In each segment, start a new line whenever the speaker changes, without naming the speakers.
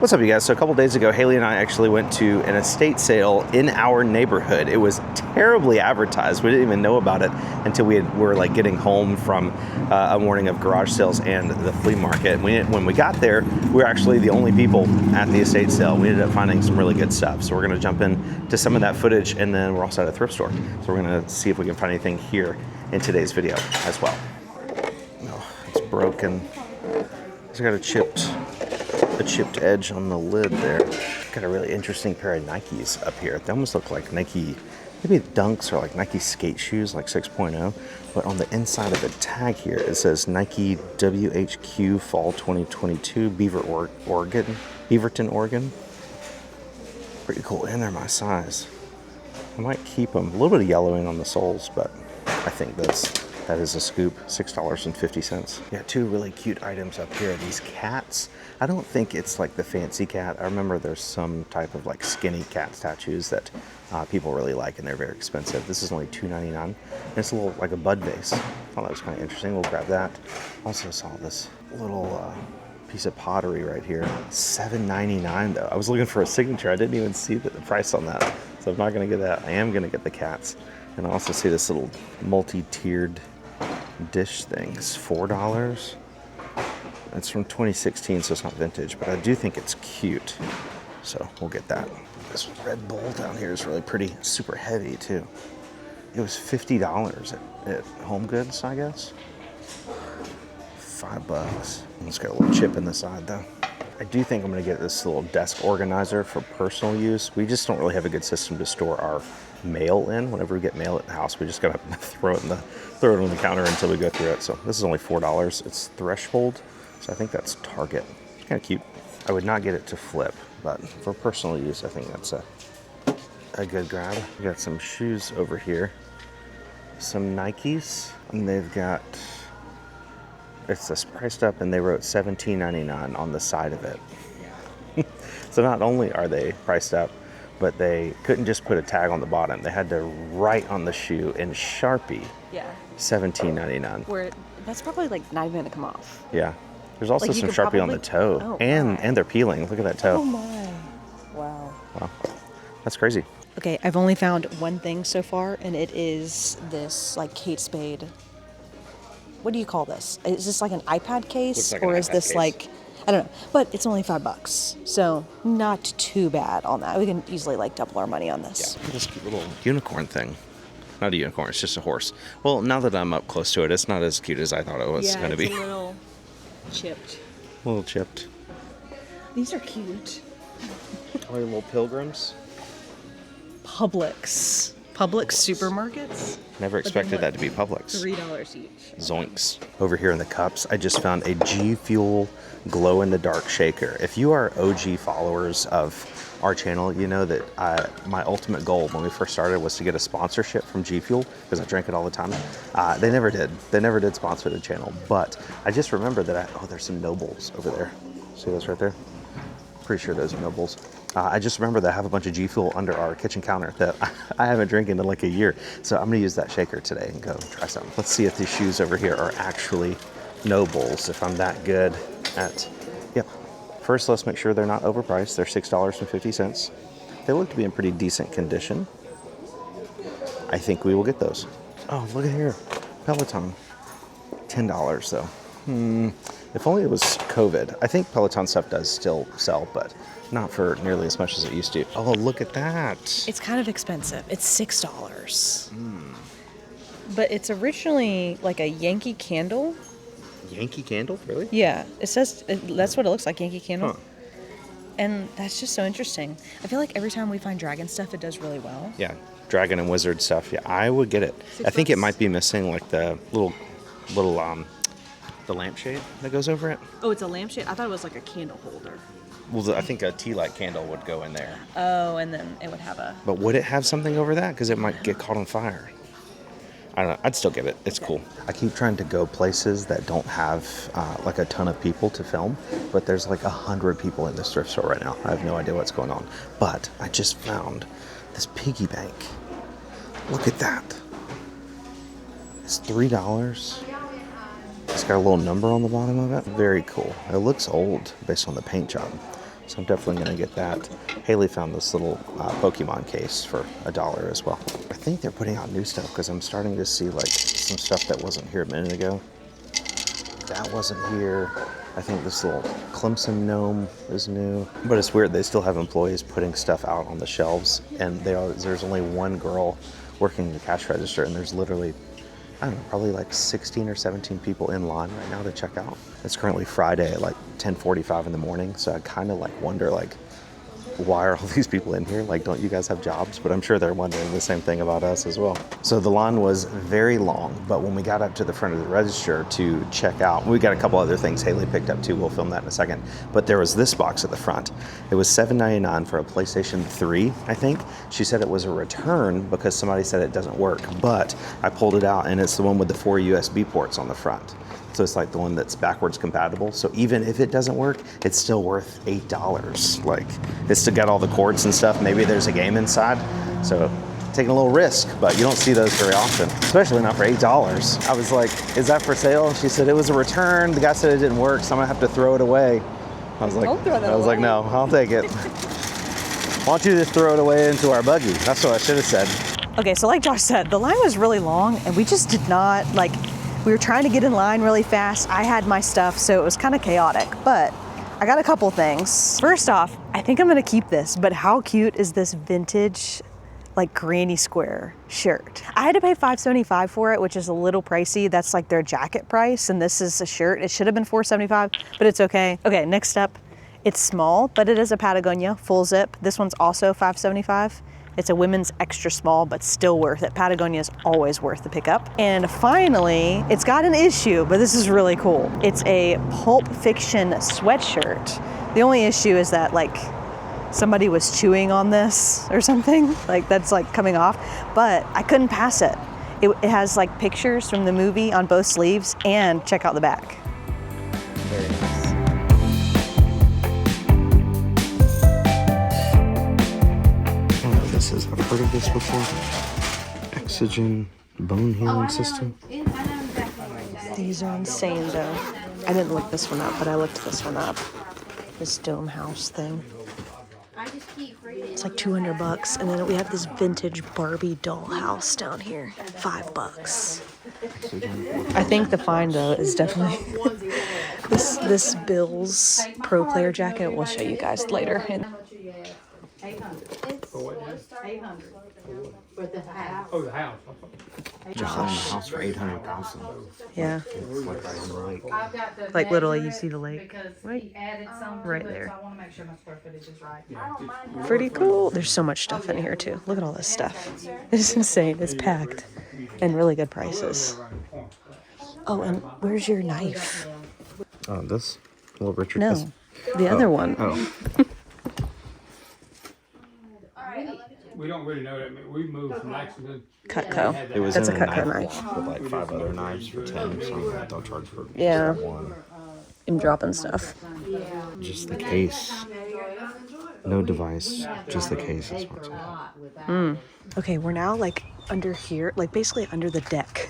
What's up, you guys? So a couple days ago, Haley and I actually went to an estate sale in our neighborhood. It was terribly advertised. We didn't even know about it until we were like getting home from a morning of garage sales and the flea market. When we got there, we were actually the only people at the estate sale. We ended up finding some really good stuff. So we're going to jump in to some of that footage, and then we're also at a thrift store. So we're going to see if we can find anything here in today's video as well. No, it's broken. It's got a chipped edge on the lid there. Got a really interesting pair of Nikes up here. They almost look like Nike, maybe Dunks or like Nike skate shoes, like 6.0. But on the inside of the tag here, it says Nike WHQ Fall 2022, Beaverton, Oregon. Pretty cool, and they're my size. I might keep them. A little bit of yellowing on the soles, but I think that is a scoop. $6.50. Yeah, two really cute items up here. These cats. I don't think it's like the fancy cat. I remember there's some type of like skinny cat statues that people really like, and they're very expensive. This is only $2.99. And it's a little like a bud vase. I thought that was kind of interesting. We'll grab that. Also saw this little piece of pottery right here. $7.99 though. I was looking for a signature. I didn't even see the price on that. So I'm not gonna get that. I am gonna get the cats. And I also see this little multi-tiered dish thing. It's $4. It's from 2016, so it's not vintage, but I do think it's cute. So we'll get that. This red bowl down here is really pretty, super heavy too. It was $50 at Home Goods, I guess. $5. It's got a little chip in the side though. I do think I'm gonna get this little desk organizer for personal use. We just don't really have a good system to store our mail in. Whenever we get mail at the house, we just gotta throw it on the counter until we go through it. So this is only $4. It's Threshold, so I think that's Target. It's kind of cute. I would not get it to flip, but for personal use, I think that's a good grab. We got some shoes over here, some Nikes, and they've got, it's priced up, and they wrote $17.99 on the side of it. So not only are they priced up, but they couldn't just put a tag on the bottom. They had to write on the shoe in Sharpie. Yeah. $17.99.
Where that's probably like not even gonna come off.
Yeah. There's also some Sharpie on the toe, and they're peeling. Look at that toe.
Oh my! Wow.
Wow. That's crazy.
Okay, I've only found one thing so far, and it is this like Kate Spade. What do you call this? Is this like an iPad case,
like
or is
iPad
this
case.
like, I don't know, but it's only $5, so not too bad on that. We can easily like double our money on this.
Yeah, this cute little unicorn thing. Not a unicorn, it's just a horse. Well, now that I'm up close to it, it's not as cute as I thought it was going to be.
Yeah, it's a little chipped.
A little chipped.
These are cute.
Are they little pilgrims?
Publix supermarkets.
Never expected that to be Publix.
$3 each.
Zoinks. Over here in the cups, I just found a G Fuel glow-in-the-dark shaker. If you are OG followers of our channel, you know that my ultimate goal when we first started was to get a sponsorship from G Fuel, because I drank it all the time. They never did. They never did sponsor the channel, but I just remembered that there's some Nobles over there. See those right there? Pretty sure those are Nobles. I just remember that I have a bunch of G Fuel under our kitchen counter that I haven't drank in like a year. So I'm gonna use that shaker today and go try something. Let's see if these shoes over here are actually Nobles, if I'm that good at, yep. First, let's make sure they're not overpriced. They're $6.50. They look to be in pretty decent condition. I think we will get those. Oh, look at here, Peloton, $10 though. If only it was COVID. I think Peloton stuff does still sell, but not for nearly as much as it used to. Oh, look at that.
It's kind of expensive. It's $6. But it's originally like a Yankee Candle.
Yankee Candle? Really?
Yeah. It says, that's what it looks like, Yankee Candle. Huh. And that's just so interesting. I feel like every time we find dragon stuff, it does really well.
Yeah, dragon and wizard stuff. Yeah, I would get it. I think it might be missing like the little the lampshade that goes over it.
Oh, it's a lampshade? I thought it was like a candle holder.
Well, I think a tea light candle would go in there.
Oh, and then it would have a...
But would it have something over that? Because it might get caught on fire. I don't know. I'd still get it. It's cool. I keep trying to go places that don't have like a ton of people to film, but there's like 100 people in this thrift store right now. I have no idea what's going on. But I just found this piggy bank. Look at that. It's $3. It's got a little number on the bottom of it. Very cool. It looks old based on the paint job. So I'm definitely going to get that. Haley found this little Pokemon case for $1 as well. I think they're putting out new stuff because I'm starting to see like some stuff that wasn't here a minute ago. That wasn't here. I think this little Clemson gnome is new. But it's weird, they still have employees putting stuff out on the shelves, and there's only one girl working the cash register, and there's literally, I don't know, probably like 16 or 17 people in line right now to check out. It's currently Friday at like 10:45 in the morning, so I kind of like wonder like, why are all these people in here? Like, don't you guys have jobs? But I'm sure they're wondering the same thing about us as well. So the line was very long, but when we got up to the front of the register to check out, we got a couple other things Haley picked up too. We'll film that in a second. But there was this box at the front. It was $7.99 for a PlayStation 3, I think. She said it was a return because somebody said it doesn't work, but I pulled it out and it's the one with the 4 USB ports on the front. So it's like the one that's backwards compatible. So even if it doesn't work, it's still worth $8. Like, it's still got all the cords and stuff. Maybe there's a game inside. So taking a little risk, but you don't see those very often, especially not for $8. I was like, is that for sale? She said it was a return. The guy said it didn't work, so I'm gonna have to throw it away. I was like, like, no, I'll take it. Why don't you just throw it away into our buggy? That's what I should have said.
Okay, so like Josh said, the line was really long and we just did not like. We were trying to get in line really fast. I had my stuff, so it was kind of chaotic, but I got a couple things. First off, I think I'm gonna keep this, but how cute is this vintage, like granny square shirt? I had to pay $5.75 for it, which is a little pricey. That's like their jacket price, and this is a shirt. It should have been $4.75, but it's okay. Okay, next up, it's small, but it is a Patagonia, full zip. This one's also $5.75. It's a women's extra small, but still worth it. Patagonia is always worth the pickup. And finally, it's got an issue, but this is really cool. It's a Pulp Fiction sweatshirt. The only issue is that like somebody was chewing on this or something, like that's like coming off, but I couldn't pass it. It has like pictures from the movie on both sleeves, and check out the back.
Very nice. I've heard of this before. Exogen bone healing system.
These are insane though. I didn't look this one up, but I looked this one up. This dome house thing. It's like $200, and then we have this vintage Barbie doll house down here. $5. I think the find though is definitely this Bills Pro Player jacket. We'll show you guys later.
800 for the house.
Oh, the house.
Just selling the house for $800,000.
Yeah.
I've got the
Like literally, you
measurements
see the lake
because
right,
he added some to
right
it,
there.
So I want to make sure my square footage is right.
Pretty cool. There's so much stuff in here too. Look at all this stuff. It's insane. It's packed, and really good prices. Oh, and where's your knife?
Oh, this little Richard.
No, the other one.
Oh.
We don't really know that. We moved from Lexington.
Cutco.
It was
That's
in
a
a
Cutco
knife
knife.
with like 5 other knives for 10. So they'll charge for
Yeah.
one.
I'm dropping stuff.
Just the case. No device. Just the case is what's on.
Okay, we're now like under here, like basically under the deck,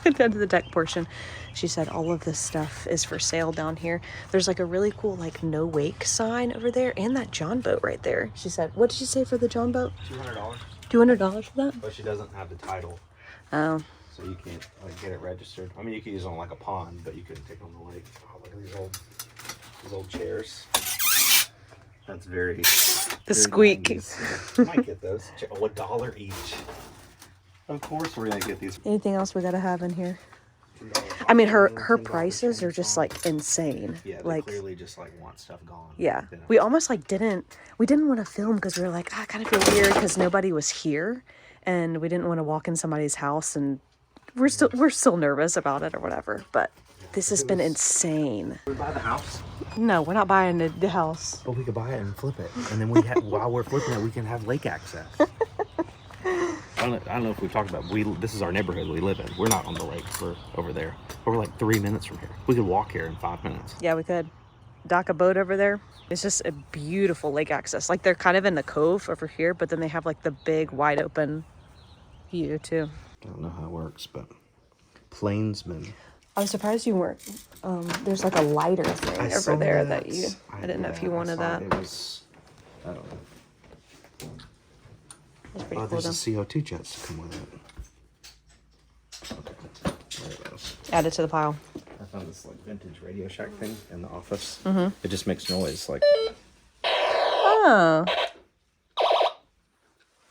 under the deck portion. She said all of this stuff is for sale down here. There's like a really cool like no wake sign over there, and that John boat right there. She said, what did she say for the John boat?
$200.
$200 for that?
But she doesn't have the title,
Oh,
so you can't like get it registered. I mean, you could use it on like a pond, but you couldn't take it on the lake. Oh, look at these old chairs. That's very.
the squeak.
90s. I might get those. Oh, $1 each. Of course, we're gonna get these.
Anything else we gotta have in here? I mean, her prices are just like insane.
Yeah, they
like
clearly just like want stuff gone.
yeah,
They don't-
we almost like didn't want to film because we were like, I kind of feel weird because nobody was here, and we didn't want to walk in somebody's house, and we're still nervous about it or whatever. But this has been insane.
We buy the house,
No, we're not buying the house.
but we could buy it and flip it, and then we while we're flipping it, we can have lake access. I don't know if we've talked about. This is our neighborhood we live in. We're not on the lake. We're over there. But we're like 3 minutes from here. We could walk here in 5 minutes.
Yeah, we could dock a boat over there. It's just a beautiful lake access. Like they're kind of in the cove over here, but then they have like the big wide open view too.
I don't know how it works, but plainsmen.
I was surprised you weren't. There's like a lighter thing over there that you. I didn't know if you wanted that.
It was, I don't know.
That's pretty cool.
There's
Though.
a CO2 jets to come with it. Okay, there it goes.
Add it to the pile.
I found this like vintage Radio Shack thing in the office.
Mm-hmm.
It just makes noise like.
Oh.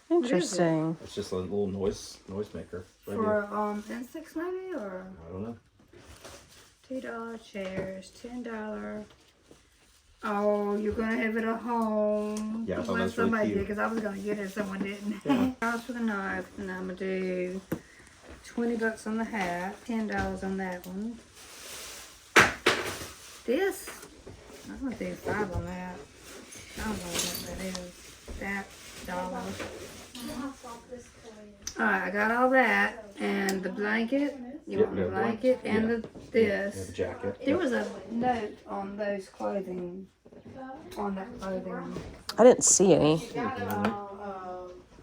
Interesting.
It's just a little noise maker.
For insects maybe, or
I don't know.
$2 chairs, $10. Oh, you're gonna have it at home.
Yeah, I thought
Let
that was really
somebody
cute.
did, because I was gonna get it, someone didn't.
Yeah.
$10 for the knife, and I'm gonna do $20 on the hat, $10 on that one. This, I'm gonna do 5 on that. I don't know what that is. That dollar. Alright, I got all that, and the blanket. You want the blanket and the this.
Yeah, the jacket.
There was a note on those clothing, on that clothing.
I didn't see any.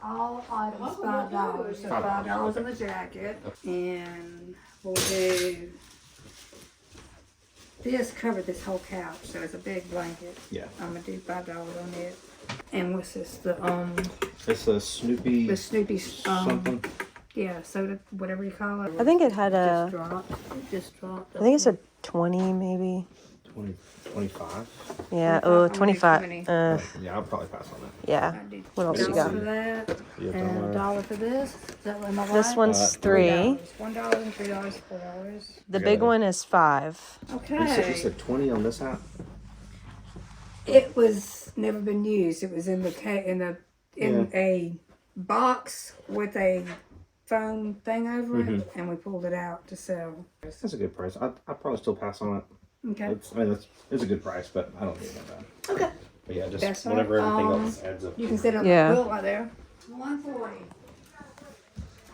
All items $5. So $5 on the jacket, and we'll do. This covered this whole couch, so it's a big blanket.
Yeah.
I'm gonna do $5 on it. And what's this?
It's a Snoopy.
The Snoopy
something.
yeah, soda, whatever you call it.
I think it had a.
Just dropped. It just dropped.
I think it's a 20 maybe.
20, 25.
Yeah.
25,
Oh,
I'm gonna do
25.
20.
Yeah, I'll probably pass on that.
Yeah.
I did
What else you
$1
got?
for that,
Yeah,
and
dollar.
$1 for this. Is that what my
This
wife?
one's
$3.
$3.
$1 and $3, $4.
The big one is $5.
You
Okay.
said 20 on this hat?
It was never been used. It was in the in a box with a foam thing over it, and we pulled it out to sell.
That's a good price. I'd probably still pass on it.
Okay.
It's a good price, but I don't think it's that bad.
Okay.
But yeah, just
That's
whatever
fine.
everything else adds up.
You can sit on
Yeah.
the quilt right there. 140.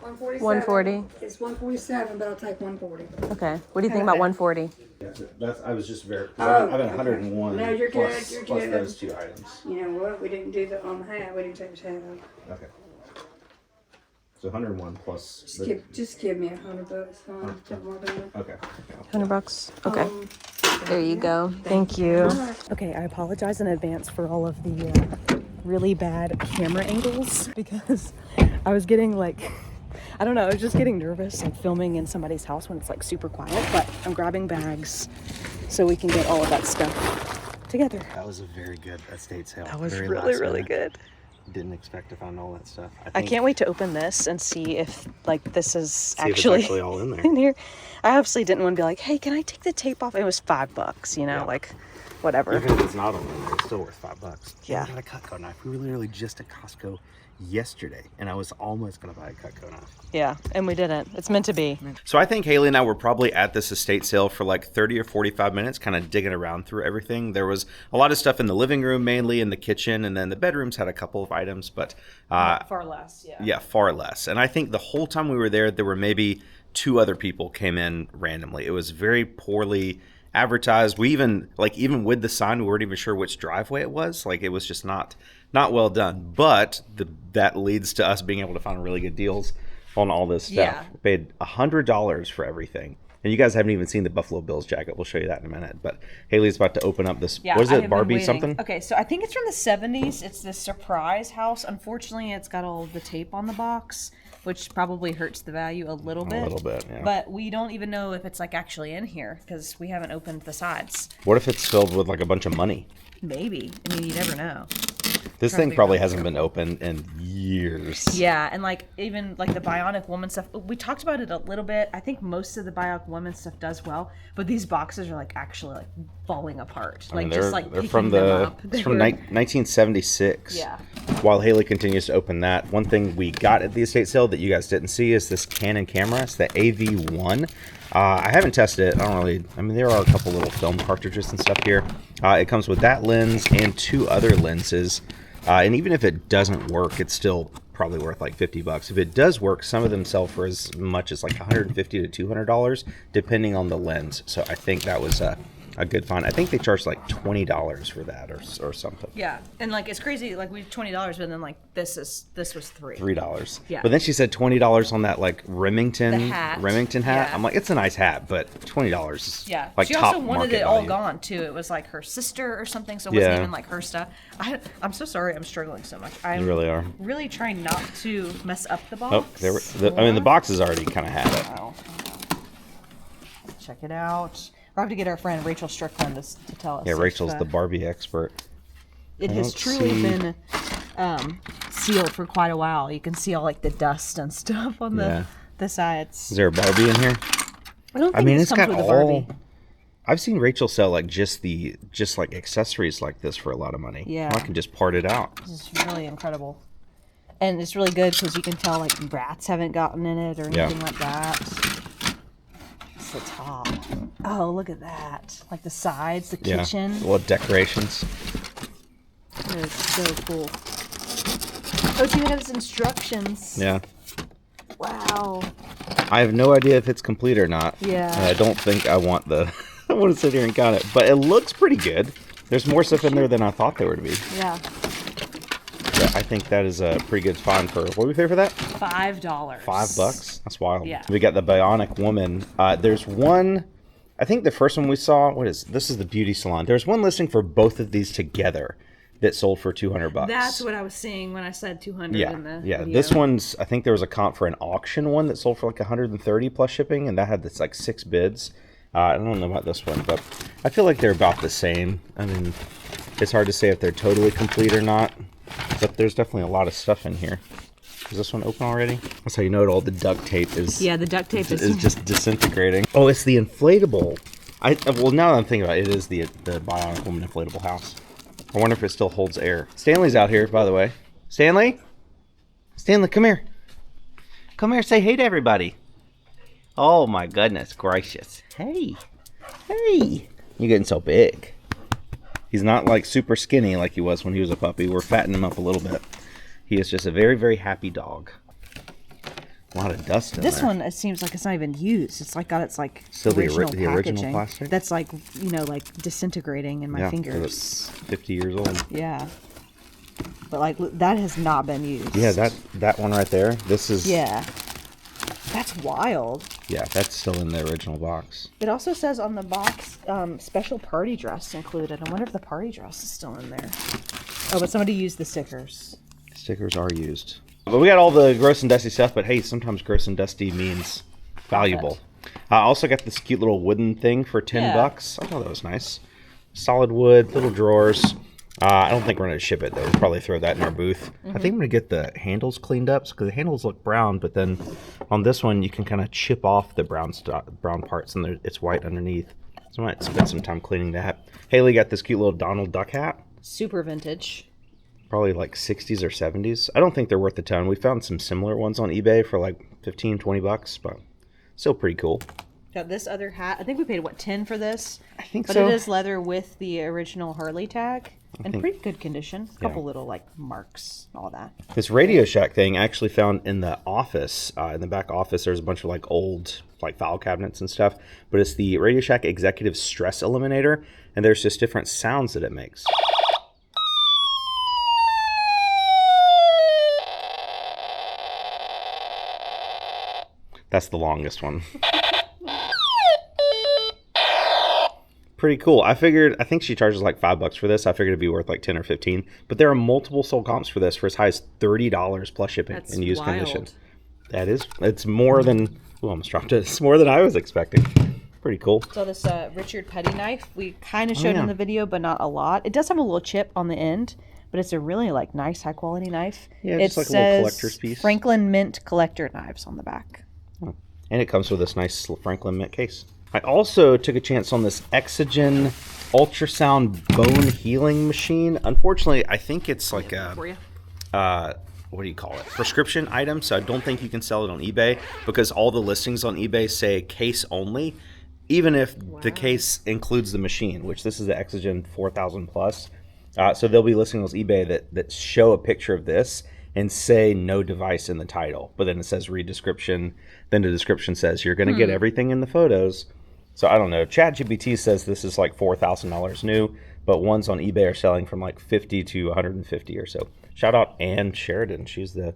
147.
140.
It's 147, but I'll take 140.
Okay. What do you think about 140?
Yeah, I was just very.
Oh,
I've been 101.
No, you're good, you're
plus
good.
those 2 items.
You know what? We didn't do the on the hat. We didn't take the hat off.
Okay. So 101 plus.
Just give me $100. Don't more than that.
Okay.
$100. Okay. There you go. Thank you. Okay, I apologize in advance for all of the really bad camera angles because I was getting like, I don't know, I was just getting nervous like filming in somebody's house when it's like super quiet, but I'm grabbing bags so we can get all of that stuff together.
That was a very good estate sale.
That was
Very
really,
last
really
minute.
good.
Didn't expect to find all that stuff.
I can't wait to open this and see if like this is
See if it's
actually
all in there.
in here. I obviously didn't want to be like, hey, can I take the tape off? It was $5, you know,
Yeah.
like whatever.
Even if it's not on there, it's still worth $5.
Yeah.
I got a Cutco knife. We were literally just at Costco yesterday, and I was almost gonna buy a Cutco knife.
Yeah, and we didn't. It's meant to be.
So I think Haley and I were probably at this estate sale for like 30 or 45 minutes, kind of digging around through everything. There was a lot of stuff in the living room, mainly in the kitchen, and then the bedrooms had a couple of items, but
Far less, yeah.
yeah, far less. And I think the whole time we were there were maybe 2 other people came in randomly. It was very poorly advertised. We even with the sign, we weren't even sure which driveway it was. Like it was just not well done. But that leads to us being able to find really good deals on all this stuff.
Yeah.
We paid $100 for everything. And you guys haven't even seen the Buffalo Bills jacket. We'll show you that in a minute. But Haley's about to open up this.
Yeah,
What is
I
it,
have been
Barbie
waiting.
something?
Okay, so I think it's from the 70s. It's this surprise house. Unfortunately, it's got all the tape on the box, which probably hurts the value a little bit.
A little bit, yeah.
But we don't even know if it's like actually in here because we haven't opened the sides.
What if it's filled with like a bunch of money?
Maybe. I mean, you never know.
This thing probably hasn't been opened in years.
Yeah, and like even like the Bionic Woman stuff, we talked about it a little bit. I think most of the Bionic Woman stuff does well, but these boxes are like actually like falling apart.
I mean,
Like just like
they're
picking
from
them up.
it's from 1976.
Yeah.
While Haley continues to open that, one thing we got at the estate sale that you guys didn't see is this Canon camera. It's the AV1. I haven't tested it. I mean, there are a couple little film cartridges and stuff here. It comes with that lens and 2 other lenses. And even if it doesn't work, it's still probably worth like $50. If it does work, some of them sell for as much as like $150 to $200, depending on the lens. So I think that was a good find. I think they charged like $20 for that or something.
Yeah, and like it's crazy. Like we $20, but then like this was $3.
$3.
Yeah.
But then she said $20 on that like Remington
The hat.
Remington hat.
Yeah.
I'm like, it's a nice hat, but $20 is
Yeah,
like
she
top
also wanted
market
it all
value.
gone too. It was like her sister or something, so it wasn't
Yeah.
even like her stuff. I'm so sorry. I'm struggling so much. I'm
You really are.
really trying not to mess up the
Oh,
box.
the boxes already kind of had it.
Oh. Check it out. We'll have to get our friend Rachel Strickland to tell us.
Yeah,
if,
Rachel's the Barbie expert.
It
I
has
don't
truly
see-
been sealed for quite a while. You can see all like the dust and stuff on
Yeah.
the sides.
Is there a Barbie in here?
I don't think
I mean,
this
it's
comes
got
with a
all.
Barbie.
I've seen Rachel sell like just like accessories like this for a lot of money.
Yeah.
I can just part it out.
This is really incredible. And it's really good because you can tell like rats haven't gotten in it or
Yeah.
anything like that. It's the top. Oh, look at that. Like the sides, the
Yeah.
kitchen.
Little decorations.
That is so cool. Oh, it even has instructions.
Yeah.
Wow.
I have no idea if it's complete or not.
Yeah.
And I don't think I want I want to sit here and count it, but it looks pretty good. There's more stuff in there than I thought there would be.
Yeah.
But I think that is a pretty good find for, what do we pay for that?
$5.
$5? That's wild.
Yeah.
We got the Bionic Woman. There's one, I think the first one we saw, this is the beauty salon. There's one listing for both of these together that sold for $200.
That's what I was seeing when I said 200
Yeah,
in the
yeah.
video.
This one's, I think there was a comp for an auction one that sold for like 130 plus shipping, and that had this like 6 bids. I don't know about this one, but I feel like they're about the same. I mean, it's hard to say if they're totally complete or not, but there's definitely a lot of stuff in here. Is this one open already? That's how you know it. All the duct tape is.
Yeah, the duct tape
is just disintegrating. Oh, it's the inflatable. Well, now that I'm thinking about it, it is the Bionic Woman inflatable house. I wonder if it still holds air. Stanley's out here, by the way. Stanley? Stanley, come here. Come here, say hey to everybody. Oh my goodness gracious. Hey. Hey. You're getting so big. He's not like super skinny like he was when he was a puppy. We're fattening him up a little bit. He is just a very, very happy dog. A lot of dust in
This
there.
one, it seems like it's not even used. It's like got its like
Still the
original
original
packaging.
plastic?
That's like, you know, like disintegrating in my
Yeah,
fingers.
it's 50 years old.
Yeah. But like that has not been used.
Yeah, that one right there. This is.
Yeah. That's wild.
Yeah, that's still in the original box.
It also says on the box, special party dress included. I wonder if the party dress is still in there. Oh, but somebody used the stickers.
Stickers are used. But we got all the gross and dusty stuff, but hey, sometimes gross and dusty means valuable. I also got this cute little wooden thing for $10.
Yeah.
I thought that was nice. Solid wood, little drawers. I don't think we're going to ship it, though. We'll probably throw that in our booth. I think I'm going to get the handles cleaned up, because the handles look brown, but then on this one, you can kind of chip off the brown parts, and it's white underneath. So I might spend some time cleaning that. Haley got this cute little Donald Duck hat.
Super vintage.
Probably like 60s or 70s. I don't think they're worth a ton. We found some similar ones on eBay for like 15, 20 bucks, but still pretty cool.
Got this other hat. I think we paid, what, 10 for this?
I think
But
so.
it is leather with the original Harley tag. In
think-
pretty good condition. A couple little, like, marks, all that.
This Radio Shack thing I actually found in the office. In the back office, there's a bunch of like old like file cabinets and stuff. But it's the Radio Shack Executive Stress Eliminator, and there's just different sounds that it makes. That's the longest one. Pretty cool. I think she charges like $5 for this. I figured it'd be worth like 10 or 15. But there are multiple sold comps for this for as high as $30 plus shipping
That's
in used
wild.
condition. It's more than, oh, I almost dropped it. It's more than I was expecting. Pretty cool.
So this Richard Petty knife, we kind of showed
yeah.
in the video, but not a lot. It does have a little chip on the end, but it's a really like nice, high quality knife.
Yeah,
it
just like a little collector's piece.
Franklin Mint collector knives on the back.
And it comes with this nice Franklin Mint case. I also took a chance on this Exogen ultrasound bone healing machine. Unfortunately, I think it's like a...
For you.
what do you call it? Prescription item. So I don't think you can sell it on eBay because all the listings on eBay say case only, even if the case includes the machine, which this is the Exogen 4000 plus. So they'll be listing on eBay that show a picture of this and say no device in the title, but then it says read description. Then the description says you're going to get everything in the photos, So I don't know. ChatGPT says this is like $4,000 new, but ones on eBay are selling from like 50 to 150 or so. Shout out Ann Sheridan. She's the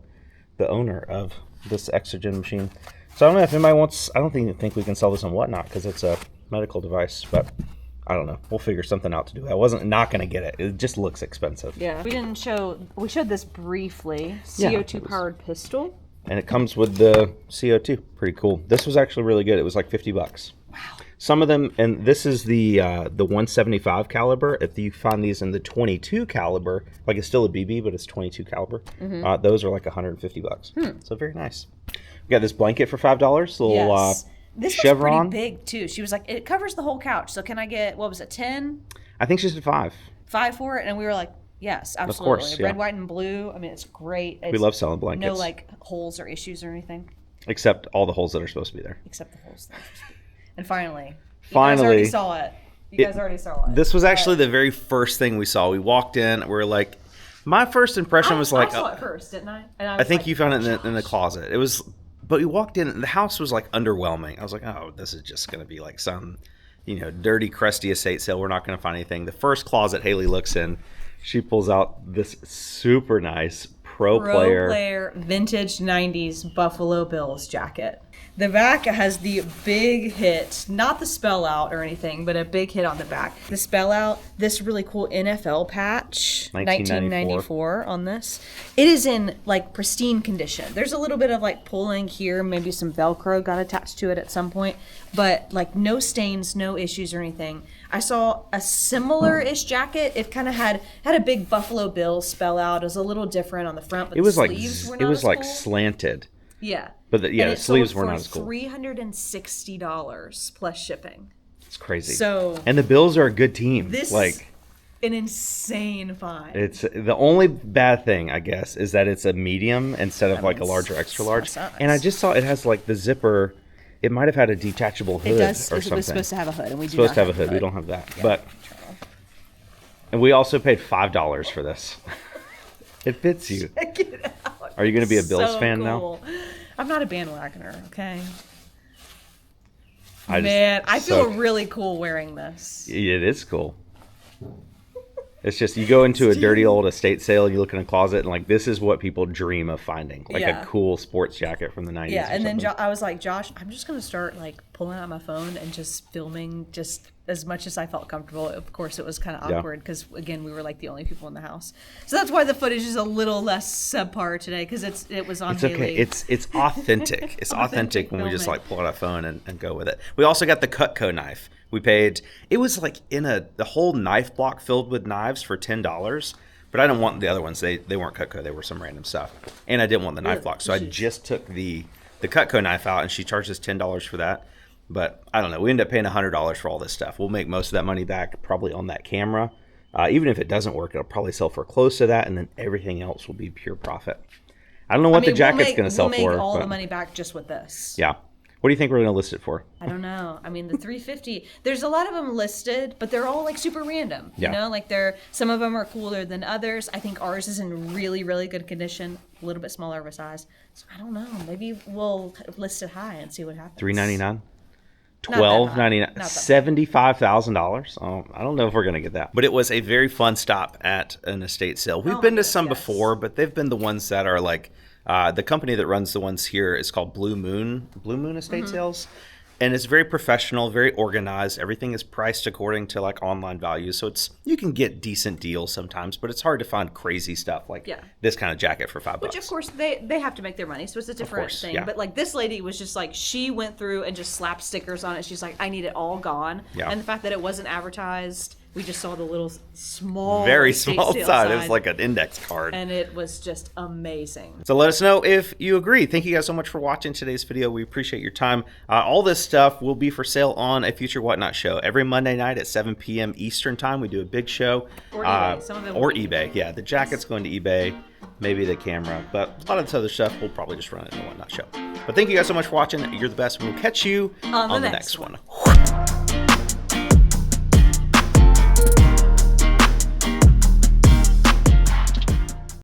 owner of this Exogen machine. So I don't know if anybody wants. I don't think we can sell this on Whatnot because it's a medical device, but I don't know. We'll figure something out to do. I wasn't not going to get it. It just looks expensive.
Yeah. We showed this briefly. CO2 powered pistol.
And it comes with the CO2. Pretty cool. This was actually really good. It was like $50.
Wow.
Some of them, and this is the 175 caliber. If you find these in the 22 caliber, like it's still a BB, but it's 22 caliber, those are like $150. So very nice. We got this blanket for $5. Little
Yes. This
chevron.
was pretty big too. She was like, it covers the whole couch. So can I get, what was it, 10?
I think she said 5.
5 for it? And we were like, yes, absolutely.
Of course, yeah.
Red, white, and blue. I mean, it's great.
We love selling blankets.
No like holes or issues or anything.
Except all the holes that are supposed to be there.
Except the holes. And finally, you
Finally,
guys already saw it. You guys already saw it.
This was actually the very first thing we saw. We walked in. We were like, my first impression was like,
I saw it first, didn't I? And
I think you found it in the closet. It was, but we walked in. The house was like underwhelming. I was like, oh, this is just going to be like some, dirty, crusty estate sale. We're not going to find anything. The first closet Haley looks in, she pulls out this super nice pro player
vintage 90s Buffalo Bills jacket. The back has the big hit, not the spell out or anything, but a big hit on the back. The spell out, this really cool NFL patch, 1994 on this. It is in like pristine condition. There's a little bit of like pulling here, maybe some Velcro got attached to it at some point, but like no stains, no issues or anything. I saw a similar-ish jacket. It kind of had a big Buffalo Bills spell out. It was a little different on the front, but the sleeves were not as cool.
Slanted.
Yeah.
But the sleeves were not as cool.
$360 plus shipping.
It's crazy.
So,
and the Bills are a good team.
This is an insane find.
It's the only bad thing, I guess, is that it's a medium instead of like a large or extra large.
Nice.
And I just saw it has like the zipper. It might have had a detachable hood or something.
It was supposed to have a hood, and we do
supposed
not
to have a hood. We don't have that.
Yeah.
But and we also paid $5 for this. It fits you.
Check it out.
Are you going to be a Bills fan now?
I'm not a bandwagoner, okay?
I
feel really cool wearing this.
It is cool. It's just you go into a dirty old estate sale, you look in a closet, and like this is what people dream of finding, like a cool sports jacket from the 90s.
Yeah, and then I was like, Josh, I'm just gonna start like pulling out my phone and just filming just as much as I felt comfortable. Of course, it was kind of awkward because again, we were like the only people in the house, so that's why the footage is a little less subpar today because it was on.
It's okay.
Haley.
It's authentic. It's authentic when we just like pull out our phone and go with it. We also got the Cutco knife. We paid, it was like in the whole knife block filled with knives for $10, but I didn't want the other ones. They weren't Cutco, they were some random stuff. And I didn't want the knife block, so I just took the Cutco knife out and she charged us $10 for that. But I don't know, we ended up paying $100 for all this stuff. We'll make most of that money back probably on that camera. Even if it doesn't work, it'll probably sell for close to that, and then everything else will be pure profit. I don't know what the jacket's going to sell for.
We'll make all the money back just with this.
Yeah. What do you think we're going to list it for?
I don't know. I mean, the 350. There's a lot of them listed, but they're all like super random.
Yeah.
You know, like some of them are cooler than others. I think ours is in really, really good condition. A little bit smaller of a size. So I don't know. Maybe we'll list it high and see what happens.
$399, $12.99, $75,000. Oh, I don't know if we're going to get that. But it was a very fun stop at an estate sale. We've been to some before, but they've been the ones that are like. The company that runs the ones here is called Blue Moon Estate Sales. And it's very professional, very organized. Everything is priced according to like online values. So you can get decent deals sometimes, but it's hard to find crazy stuff like this kind of jacket for $5.
Which of course they have to make their money. So it's a different thing. Yeah. But like this lady was just like, she went through and just slapped stickers on it. She's like, I need it all gone. Yeah. And the fact that it wasn't advertised, we just saw the little very small side.
It was like an index card.
And it was just amazing.
So let us know if you agree. Thank you guys so much for watching today's video. We appreciate your time. All this stuff will be for sale on a future Whatnot show. Every Monday night at 7 p.m. Eastern time, we do a big show.
Or eBay. Some of them
or eBay. Yeah, the jacket's going to eBay. Maybe the camera. But a lot of this other stuff, we'll probably just run it in the Whatnot show. But thank you guys so much for watching. You're the best. We'll catch you on the next one.